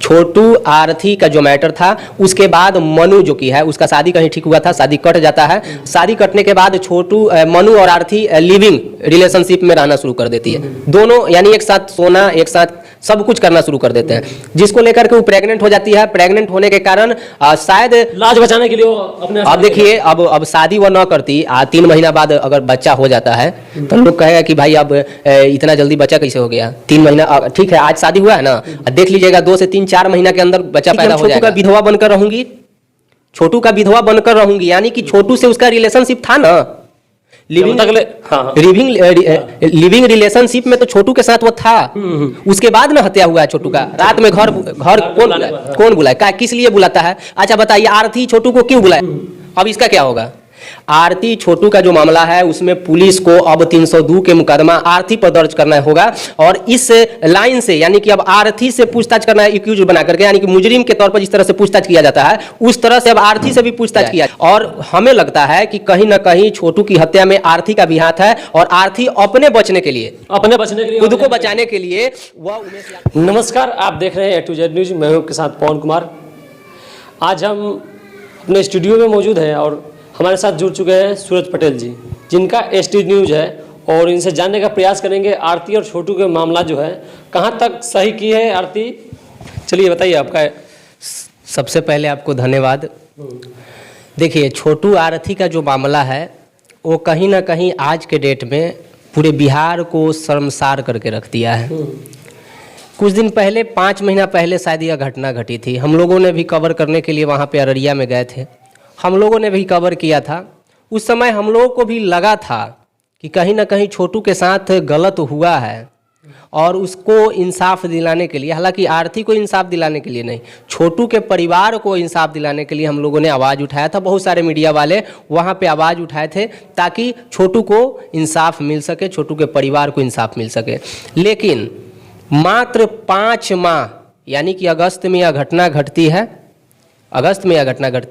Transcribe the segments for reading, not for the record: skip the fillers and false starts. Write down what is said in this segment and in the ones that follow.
छोटू आरती का जो मैटर था, उसके बाद मनु जो की है उसका शादी कहीं ठीक हुआ था, शादी कट जाता है। शादी कटने के बाद छोटू मनु और आरती लिविंग रिलेशनशिप में रहना शुरू कर देती है। दोनों यानी एक साथ सोना, एक साथ सब कुछ करना शुरू कर देते हैं, जिसको लेकर के वो प्रेग्नेंट हो जाती है। प्रेग्नेंट होने के कारण शायद लाज बचाने के लिए अपने अब देखिए, अब शादी वो न करती, 3 महीना बाद अगर बच्चा हो जाता है तो लोग कहेगा कि भाई अब इतना जल्दी बच्चा कैसे हो गया। 3 महीना ठीक है, आज शादी हुआ है ना, देख लीजिएगा 2 से 3-4 महीना के अंदर बच्चा पैदा हो जाएगा। छोटू का विधवा बनकर रहूंगी, छोटू का विधवा बनकर रहूंगी, यानी कि छोटू से उसका रिलेशनशिप था ना, लिविंग रिलेशनशिप में तो छोटू के साथ वो था। उसके बाद ना हत्या हुआ है छोटू का। रात में घर कौन बुलाए, किस लिए बुलाता है? अच्छा बताइए, आरती छोटू को क्यों बुलाए? अब इसका क्या होगा? आरती छोटू का जो मामला है उसमें पुलिस को अब 302 के मुकदमा आरती पर दर्ज करना होगा, और इस लाइन से यानी कि अब आरती से पूछताछ करना है, एक्यूज बना करके, यानी कि मुजरिम के तौर पर जिस तरह से पूछताछ किया जाता है उस तरह से अब आरती से भी पूछताछ किया। और हमें लगता है कि कहीं ना कहीं छोटू की हत्या में आरती का भी हाथ है, और आरती अपने बचने के लिए खुद को बचाने के लिए वह। नमस्कार, आप देख रहे हैं A to Z न्यूज। मैं हूं के साथ पवन कुमार। आज हम अपने स्टूडियो में मौजूद हैं और हमारे साथ जुड़ चुके हैं सूरज पटेल जी, जिनका ST न्यूज है, और इनसे जानने का प्रयास करेंगे आरती और छोटू के मामला जो है कहां तक सही की है आरती। चलिए बताइए आपका। सबसे पहले आपको धन्यवाद। देखिए, छोटू आरती का जो मामला है वो कहीं ना कहीं आज के डेट में पूरे बिहार को शर्मसार करके रख दिया है। कुछ दिन पहले, 5 महीना पहले शायद यह घटना घटी थी। हम लोगों ने भी कवर करने के लिए वहाँ पे अररिया में गए थे, हम लोगों ने भी कवर किया था। उस समय हम लोगों को भी लगा था कि कहीं ना कहीं छोटू के साथ गलत हुआ है, और उसको इंसाफ दिलाने के लिए, हालांकि आरती को इंसाफ दिलाने के लिए नहीं, छोटू के परिवार को इंसाफ दिलाने के लिए हम लोगों ने आवाज़ उठाया था। बहुत सारे मीडिया वाले वहाँ पे आवाज़ उठाए थे ताकि छोटू को इंसाफ मिल सके, छोटू के परिवार को इंसाफ मिल सके। लेकिन मात्र 5 माह यानी कि अगस्त में यह घटना घटती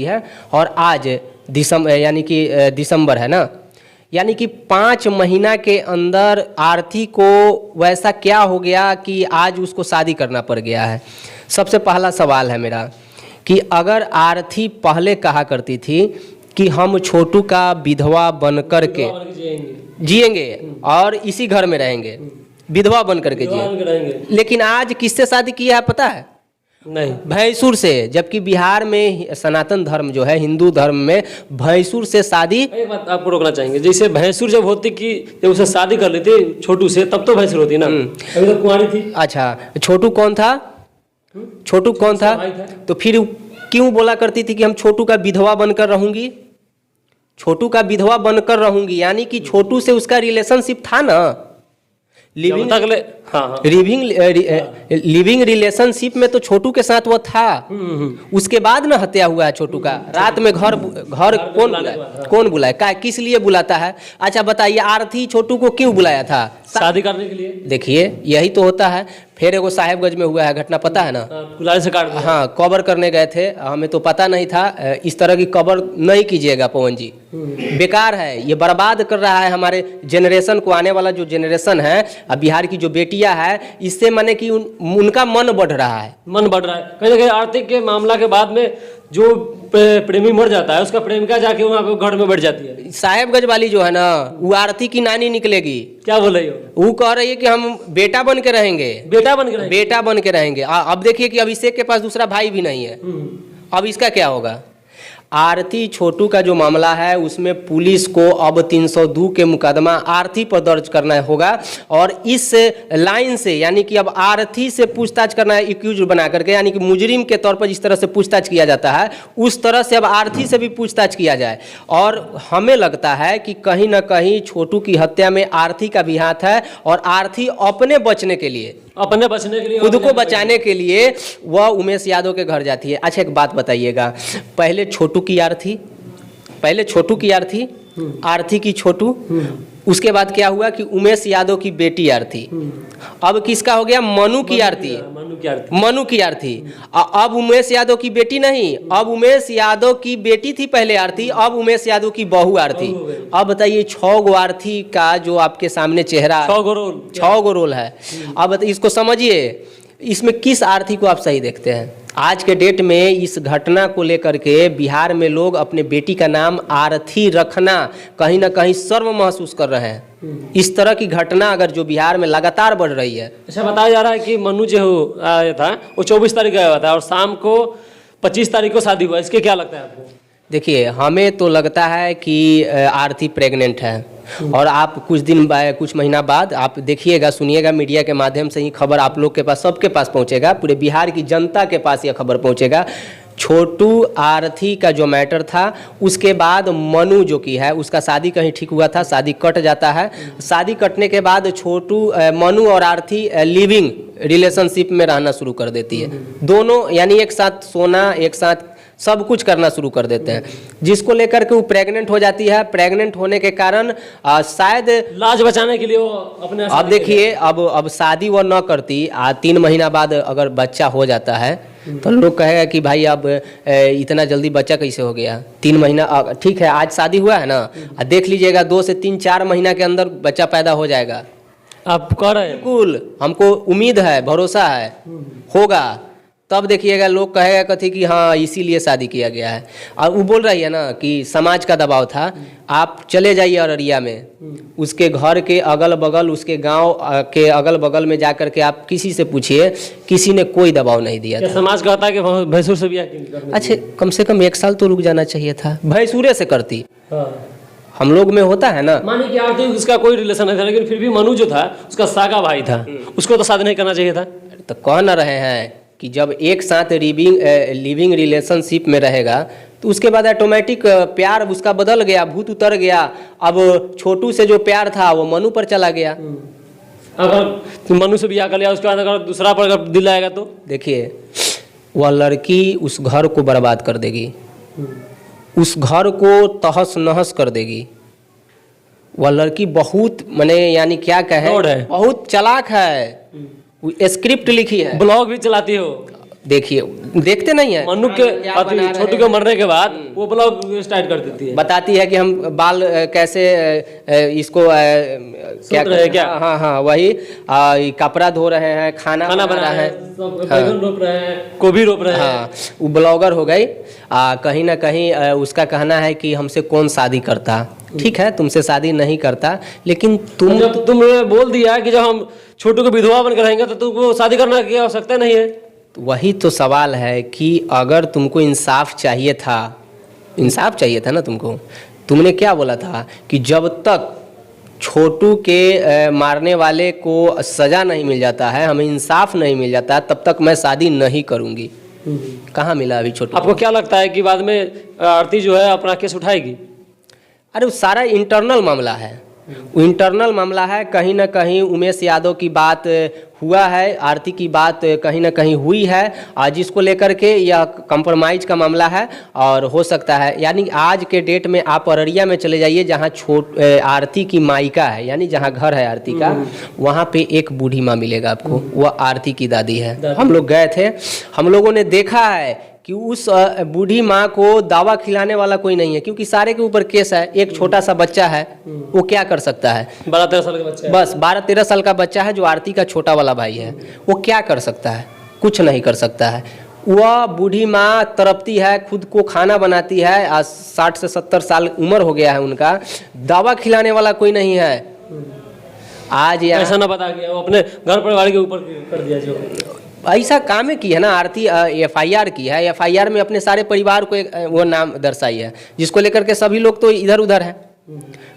है, और आज दिसंबर है ना, यानी कि 5 महीना के अंदर आरती को वैसा क्या हो गया कि आज उसको शादी करना पड़ गया है। सबसे पहला सवाल है मेरा कि अगर आरती पहले कहा करती थी कि हम छोटू का विधवा बन कर के जिएंगे और इसी घर में रहेंगे, विधवा बन करके जिएंगे, लेकिन आज किससे शादी किया है पता है? नहीं, भैंसुर से। जबकि बिहार में सनातन धर्म जो है, हिंदू धर्म में भैंसुर से शादी। एक बात आपको रोकना चाहेंगे, जैसे भैंसुर जब होती कि जब उसे शादी कर लेती छोटू से, तब तो भैंसुर होती ना, अभी तो कुंवारी थी। अच्छा, छोटू कौन था? छोटू कौन था? तो फिर क्यों बोला करती थी कि हम छोटू का विधवा बनकर रहूंगी? छोटू का विधवा बनकर रहूंगी यानी कि छोटू से उसका रिलेशनशिप था ना, लिविंग रिलेशनशिप में तो छोटू के साथ वो था। उसके बाद ना हत्या हुआ है छोटू का। रात में घर कौन बुलाए, किस लिए बुलाता है? अच्छा बताइए, आरती छोटू को क्यों बुलाया था? शादी करने के लिए। देखिए, यही तो होता है। फिर एगो साहेबगंज में हुआ है घटना, पता है ना? कुल्हाड़ी से काट। हाँ, कवर करने गए थे, हमें तो पता नहीं था। इस तरह की कवर नहीं कीजिएगा पवन जी, बेकार है, ये बर्बाद कर रहा है हमारे जनरेशन को। आने वाला जो जनरेशन है, अब बिहार की जो बेटियां है, इससे माने कि उनका मन बढ़ रहा है। कहीं ना कहीं आरती के मामला के बाद में जो प्रेमी मर जाता है, उसका प्रेमिका जाके वहाँ पे घर में बैठ जाती है। साहेबगंज वाली जो है ना, वो आरती की नानी निकलेगी। क्या बोल रही हो? वो कह रही है कि हम बेटा बन के रहेंगे, बेटा बन के रहेंगे। अब देखिए कि अभिषेक के पास दूसरा भाई भी नहीं है, अब इसका क्या होगा? आरती छोटू का जो मामला है उसमें पुलिस को अब 302 के मुकदमा आरती पर दर्ज करना होगा, और इस लाइन से यानी कि अब आरती से पूछताछ करना है, एक्यूज बना करके, यानी कि मुजरिम के तौर पर जिस तरह से पूछताछ किया जाता है उस तरह से अब आरती से भी पूछताछ किया जाए। और हमें लगता है कि कहीं ना कहीं छोटू की हत्या में आरती का भी हाथ है, और आरती अपने बचने के लिए, खुद को बचाने के लिए वह उमेश यादव के घर जाती है। अच्छा, एक बात बताइएगा, पहले छोटू की आरती, आरती की छोटू, उसके बाद क्या हुआ कि उमेश यादव की बेटी आरती, अब किसका हो गया? मनु की आरती। अब उमेश यादव की बेटी नहीं, अब उमेश यादव की बेटी थी पहले आरती, अब उमेश यादव की बहू आरती। अब बताइए, 6 गो आरती का जो आपके सामने चेहरा, 6 गो रोल है। अब इसको समझिए इसमें किस आरती को आप सही देखते हैं? आज के डेट में इस घटना को लेकर के बिहार में लोग अपने बेटी का नाम आरती रखना कहीं ना कहीं शर्म महसूस कर रहे हैं। इस तरह की घटना अगर जो बिहार में लगातार बढ़ रही है। अच्छा, बताया जा रहा है कि मनु जो आया था वो 24 तारीख आया हुआ था और शाम को 25 तारीख को शादी हुआ। इसके क्या लगता है आपको? देखिए, हमें तो लगता है कि आरती प्रेग्नेंट है और आप कुछ महीना बाद आप देखिएगा, सुनिएगा, मीडिया के माध्यम से ही खबर आप लोग के पास, सबके पास पहुंचेगा, पूरे बिहार की जनता के पास यह खबर पहुंचेगा। छोटू आरती का जो मैटर था, उसके बाद मनु जो की है उसका शादी कहीं ठीक हुआ था, शादी कट जाता है। शादी कटने के बाद छोटू मनु और आरती लिविंग रिलेशनशिप में रहना शुरू कर देती है। दोनों यानी एक साथ सोना, एक साथ सब कुछ करना शुरू कर देते हैं, जिसको लेकर के वो प्रेग्नेंट हो जाती है। प्रेग्नेंट होने के कारण शायद लाज बचाने के लिए वो अपने अब देखिए, अब शादी वो न करती, 3 महीना बाद अगर बच्चा हो जाता है तो लोग कहेगा कि भाई अब इतना जल्दी बच्चा कैसे हो गया। 3 महीना ठीक है, आज शादी हुआ है ना, देख लीजिएगा 2 से 3-4 महीना के अंदर बच्चा पैदा हो जाएगा। आप कह रहे हैं? बिल्कुल, हमको उम्मीद है, भरोसा है, होगा। तब देखिएगा लोग कहेगा कथी कि हाँ इसीलिए शादी किया गया है। और वो बोल रही है ना कि समाज का दबाव था। आप चले जाइए अररिया में, उसके घर के अगल बगल, उसके गांव के अगल बगल में जाकर के आप किसी से पूछिए, किसी ने कोई दबाव नहीं दिया था। समाज कहता है कि भैंसुर से ब्याह क्यों करना? अच्छा, कम से कम 1 साल तो रुक जाना चाहिए था, भैंसुरे से करती। हाँ। हम लोग में होता है ना, मानिए कि आरती उसका कोई रिलेशन नहीं था, लेकिन फिर भी मनु जो था उसका सागा भाई था, उसको तो शादी नहीं करना चाहिए था। तो कह न रहे हैं कि जब एक साथ लिविंग रिलेशनशिप में रहेगा तो उसके बाद ऑटोमेटिक प्यार उसका बदल गया, भूत उतर गया। अब छोटू से जो प्यार था वो मनु पर चला गया। अगर मनु से ब्याह कर लिया, उसके बाद अगर दूसरा पर अगर दिल आएगा तो देखिए, वह लड़की उस घर को बर्बाद कर देगी, उस घर को तहस नहस कर देगी। वह लड़की बहुत यानी क्या कहे, बहुत चालाक है, स्क्रिप्ट लिखी है, ब्लॉग भी चलाती हो। देखिए, देखते नहीं है मनु के छोटू के मरने के बाद वो ब्लॉग स्टार्ट कर देती है, बताती है कि हम बाल कैसे इसको क्या हाँ वही कपड़ा धो रहे हैं, खाना बना रहे हैं, बैगन रोप रहे हैं, गोभी रोप रहे हैं। हाँ, वो ब्लॉगर हो गई। कहीं ना कहीं उसका कहना है कि हमसे कौन शादी करता। ठीक है, तुमसे शादी नहीं करता, लेकिन तुमने बोल दिया कि जब हम छोटू को विधवा बनकर रहेंगे तो तुमको शादी करना की आवश्यकता नहीं है। तो वही तो सवाल है कि अगर तुमको इंसाफ चाहिए था ना तुमने क्या बोला था कि जब तक छोटू के मारने वाले को सजा नहीं मिल जाता है, हमें इंसाफ नहीं मिल जाता, तब तक मैं शादी नहीं करूंगी। कहाँ मिला अभी छोटू? आपको क्या लगता है कि बाद में आरती जो है अपना केस उठाएगी? अरे वो सारा इंटरनल मामला है, वो इंटरनल मामला है। कहीं ना कहीं उमेश यादव की बात हुआ है, आरती की बात कहीं ना कहीं हुई है, जिसको लेकर के यह कंप्रोमाइज का मामला है। और हो सकता है, यानी आज के डेट में आप अररिया में चले जाइए जहाँ आरती की मायका है, यानी जहाँ घर है आरती का, वहाँ पे एक बूढ़ी माँ मिलेगा आपको, वह आरती की दादी है। हम लोग गए थे, हम लोगों ने देखा है कि उस बूढ़ी माँ को दवा खिलाने वाला कोई नहीं है, क्योंकि सारे के ऊपर केस है। एक छोटा सा बच्चा है, वो क्या कर सकता है? 12-13 साल का बच्चा है, बस 12-13 साल का बच्चा है, जो आरती का छोटा वाला भाई है। वो क्या कर सकता है? कुछ नहीं कर सकता है। वह बूढ़ी माँ तड़पती है, खुद को खाना बनाती है, आज 60 से 70 साल उम्र हो गया है उनका, दवा खिलाने वाला कोई नहीं है। आज ऐसा ना बता के वो अपने घर परिवार के ऊपर कर दिया। जो ऐसा काम की है ना, आरती FIR की है, FIR में अपने सारे परिवार को वो नाम दर्शाई है, जिसको लेकर के सभी लोग तो इधर उधर हैं,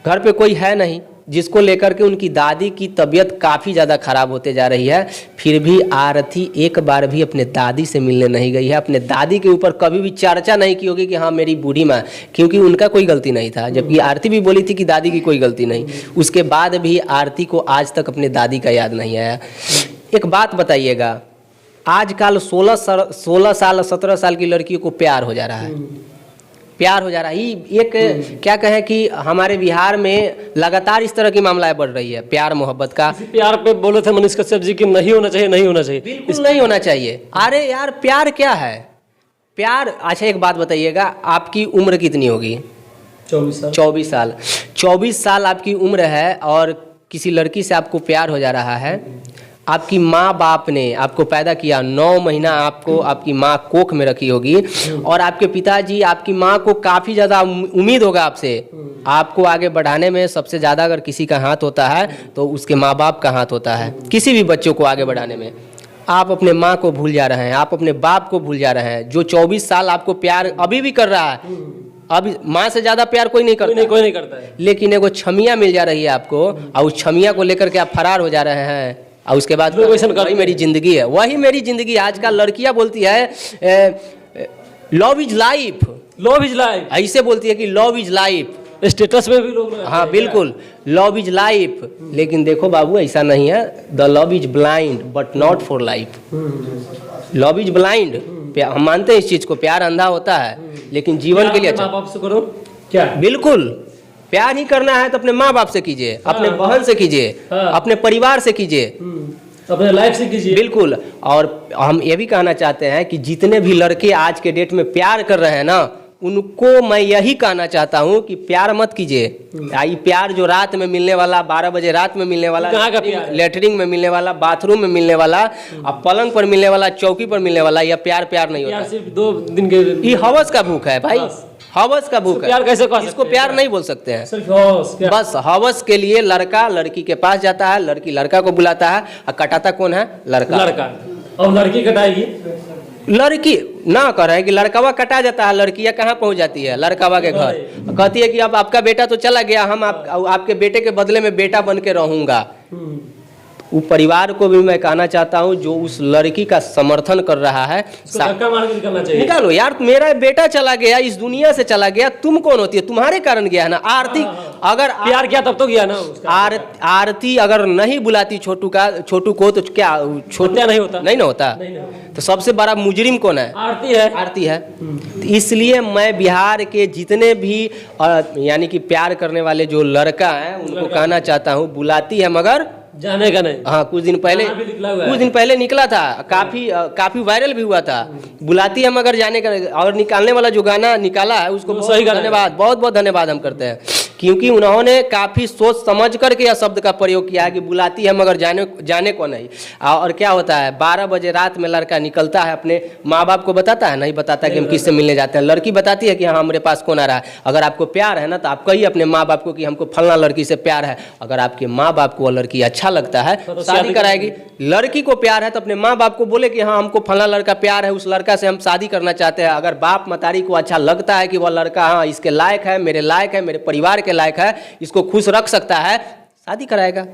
घर पे कोई है नहीं, जिसको लेकर के उनकी दादी की तबीयत काफ़ी ज़्यादा खराब होते जा रही है। फिर भी आरती एक बार भी अपने दादी से मिलने नहीं गई है, अपने दादी के ऊपर कभी भी चर्चा नहीं की होगी कि हाँ मेरी बूढ़ी माँ, क्योंकि उनका कोई गलती नहीं था। जबकि आरती भी बोली थी कि दादी की कोई गलती नहीं, उसके बाद भी आरती को आज तक अपने दादी का याद नहीं आया। एक बात बताइएगा, आजकल 16 साल 17 साल की लड़कियों को प्यार हो जा रहा है, प्यार हो जा रहा है। एक क्या कहें कि हमारे बिहार में लगातार इस तरह की मामलाएं बढ़ रही है, प्यार मोहब्बत का। प्यार पे बोले थे मनीष कश्यप जी कि नहीं होना चाहिए, नहीं होना चाहिए, बिल्कुल नहीं होना चाहिए। अरे यार, प्यार क्या है? प्यार, अच्छा एक बात बताइएगा, आपकी उम्र कितनी होगी? 24 साल। 24 साल आपकी उम्र है और किसी लड़की से आपको प्यार हो जा रहा है। आपकी माँ बाप ने आपको पैदा किया, 9 महीना आपको आपकी माँ कोख में रखी होगी, और आपके पिताजी आपकी माँ को काफ़ी ज़्यादा उम्मीद होगा आपसे, आपको आगे बढ़ाने में सबसे ज़्यादा अगर किसी का हाथ होता है तो उसके माँ बाप का हाथ होता है, किसी भी बच्चों को आगे बढ़ाने में। आप अपने माँ को भूल जा रहे हैं, आप अपने बाप को भूल जा रहे हैं, जो 24 साल आपको प्यार अभी भी कर रहा है। अभी माँ से ज़्यादा प्यार कोई नहीं करता, कोई नहीं करता है। लेकिन एगो छमिया मिल जा रही है आपको, और उस छमिया को लेकर के आप फरार हो जा रहे हैं, और उसके बाद वही मेरी ज़िंदगी है, वही मेरी ज़िंदगी है। आजकल लड़कियां बोलती है love is life, love is life, ऐसे बोलती है कि लव इज लाइफ, स्टेटस में भी लोग। हाँ बिल्कुल, लव इज लाइफ, लेकिन देखो बाबू ऐसा नहीं है। The love is blind but not for life. Love is blind, हम मानते हैं इस चीज़ को, प्यार अंधा होता है, लेकिन जीवन के लिए अच्छा। माँ बाप से करो क्या, बिल्कुल प्यार ही करना है तो अपने माँ बाप से कीजिए, अपने बहन से कीजिए, अपने परिवार से कीजिए, अपने लाइफ से कीजिए। बिल्कुल। और हम ये भी कहना चाहते हैं कि जितने भी लड़के आज के डेट में प्यार कर रहे हैं ना, उनको मैं यही कहना चाहता हूँ कि प्यार मत कीजिए। ये प्यार जो रात में मिलने वाला, 12 बजे रात में मिलने वाला, लेटरिन में मिलने वाला, बाथरूम में मिलने वाला, अब पलंग पर मिलने वाला, चौकी पर मिलने वाला, यह प्यार नहीं होता। सिर्फ 2 दिन के, ये हवस का भूख है भाई, हवस का भूख है। प्यार कैसे कह सकते हैं? इसको प्यार नहीं बोल सकते हैं, सिर्फ हवस। बस हवस के लिए लड़का लड़की के पास जाता है, लड़की लड़का को बुलाता है, और कटाता कौन है? लड़का। और लड़की कटाएगी, लड़की ना कह रहे हैं कि लड़कावा कटा जाता है, लड़कियां कहाँ पहुंच जाती है? लड़कावा के घर, कहती है कि अब आपका बेटा तो चला गया, हम आपके बेटे के बदले में बेटा बन के रहूंगा। वो परिवार को भी मैं कहना चाहता हूँ जो उस लड़की का समर्थन कर रहा है, धक्का मार के निकलना चाहिए। निकालो यार, मेरा बेटा चला गया, इस दुनिया से चला गया, तुम कौन होती है? तुम्हारे कारण गया है ना। आरती अगर प्यार किया तब तो गया ना। आरती अगर नहीं बुलाती छोटू को तो क्या छोटा नहीं ना होता? तो सबसे बड़ा मुजरिम कौन है? आरती है। तो इसलिए मैं बिहार के जितने भी यानी कि प्यार करने वाले जो लड़का है उनको कहना चाहता हूँ, बुलाती है मगर जाने का नहीं। हाँ, कुछ दिन पहले निकला था, काफी वायरल भी हुआ था। बुलाती है मगर जाने का, और निकालने वाला जो गाना निकाला है उसको बहुत धन्यवाद, बहुत धन्यवाद हम करते हैं, क्योंकि उन्होंने काफ़ी सोच समझ करके यह शब्द का प्रयोग किया है कि बुलाती है मगर जाने को नहीं। और क्या होता है, 12 बजे रात में लड़का निकलता है, अपने माँ बाप को बताता है? नहीं बताता कि हम किससे मिलने जाते हैं। लड़की बताती है कि हाँ हमारे पास कौन आ रहा है। अगर आपको प्यार है ना तो आप कहिए अपने माँ बाप को कि हमको फलना लड़की से प्यार है। अगर आपके माँ बाप को वो लड़की अच्छा लगता है तो शादी कराएगी। लड़की को प्यार है तो अपने माँ बाप को बोले कि हाँ हमको फलना लड़का प्यार है, उस लड़का से हम शादी करना चाहते हैं। अगर बाप मतारी को अच्छा लगता है कि वह लड़का हाँ इसके लायक है, मेरे लायक है, मेरे परिवार के लायक है, इसको खुश रख सकता है, शादी कराएगा।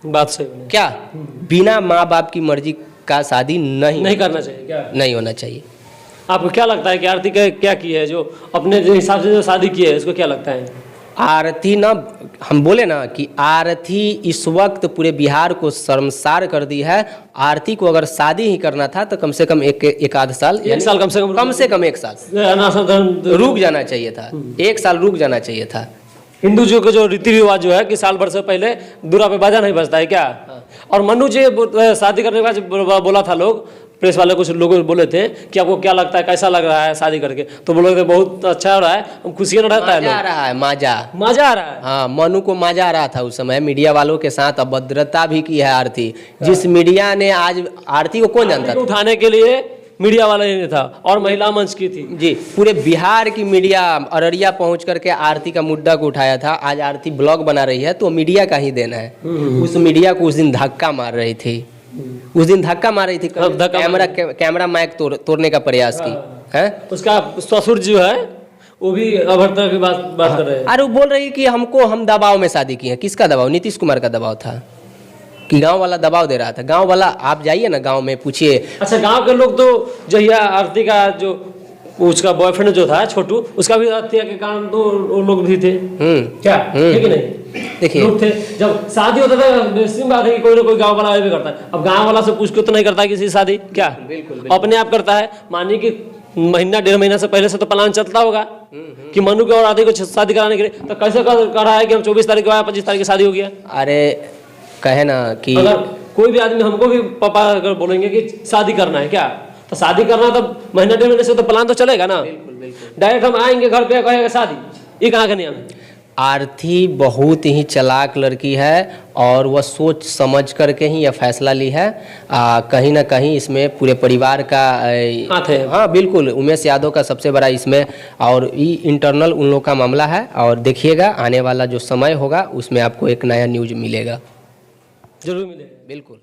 बात सही क्या बिना माँ बाप की मर्जी का शादी नहीं करना चाहिए? क्या नहीं होना चाहिए? आपको क्या लगता है कि आरती क्या की है, जो अपने हिसाब से जो शादी की है, उसको क्या लगता है? आरती ना, हम बोले ना कि आरती इस वक्त पूरे बिहार को शर्मसार कर दी है। आरती को अगर शादी ही करना था तो कम से कम एक आध साल, एक साल कम से कम 1 साल रुक जाना चाहिए था। 1 साल रुक जाना चाहिए था। हिंदू जी का जो रीति रिवाज जो है कि साल भर से पहले दूरा पे बाजा नहीं बजता है क्या? और मनु जी शादी करने के बाद बोला था, लोग प्रेस वाले कुछ लोग बोले थे कि आपको क्या लगता है, कैसा लग रहा है शादी करके? तो बोले थे बहुत अच्छा हो रहा है, हम खुशियाँ रहता है, मजा आ रहा है, मजा आ रहा है। हाँ, मनु को मजा आ रहा था उस समय। मीडिया वालों के साथ अभद्रता भी की है आरती। जिस मीडिया ने आज आरती को कौन जानता था? उठाने के लिए मीडिया वाला ही था, और महिला मंच की थी जी। पूरे बिहार की मीडिया अररिया पहुंच करके आरती का मुद्दा को उठाया था। आज आरती ब्लॉग बना रही है तो मीडिया का ही देना है। उस मीडिया को उस दिन धक्का मार रही थी, कैमरा माइक तोड़ने का प्रयास की है। उसका ससुर जो है वो भी अभद्र की बात कर रहे हैं। अरे वो बोल रही कि हम दबाव में शादी की है। किसका दबाव? नीतीश कुमार का दबाव था कि गांव वाला दबाव दे रहा था। गांव वाला, आप जाइए ना गांव में पूछिए। अच्छा, गांव के लोग तो जो यह आरती का जो उसका बॉयफ्रेंड जो था छोटू, उसका भी हत्या के कारण तो वो लोग भी थे। क्या है कि नहीं? देखिए, लोग थे। जब शादी होता था बेसिक बात है कि कोई ना कोई गांव वाला भी करता है। अब गांव वाला से पूछ के तो नहीं करता किसी शादी, क्या बिल्कुल अपने आप करता है। मानिए कि महीना 1.5 महीना से पहले से तो प्लान चलता होगा कि मनु के और आदि को शादी कराने के लिए। तो कैसे कर रहा है कि हम 24 तारीख को आया, 25 तारीख की शादी हो गया? अरे कहे ना कि अगर कोई भी आदमी, हमको भी पापा अगर बोलेंगे कि शादी करना है क्या, तो शादी करना तो महीना 1.5 महीने से तो प्लान तो चलेगा ना। डायरेक्ट हम आएंगे घर पे, कहेगा शादी, ये कहाँ का नियम है? आरती बहुत ही चालाक लड़की है और वह सोच समझ करके ही यह फैसला ली है। कहीं ना कहीं इसमें पूरे परिवार का हाथ है। हाँ बिल्कुल, उमेश यादव का सबसे बड़ा इसमें, और ये इंटरनल उन लोग का मामला है। और देखिएगा आने वाला जो समय होगा उसमें आपको एक नया न्यूज मिलेगा। जरूर मिलेगा। बिल्कुल।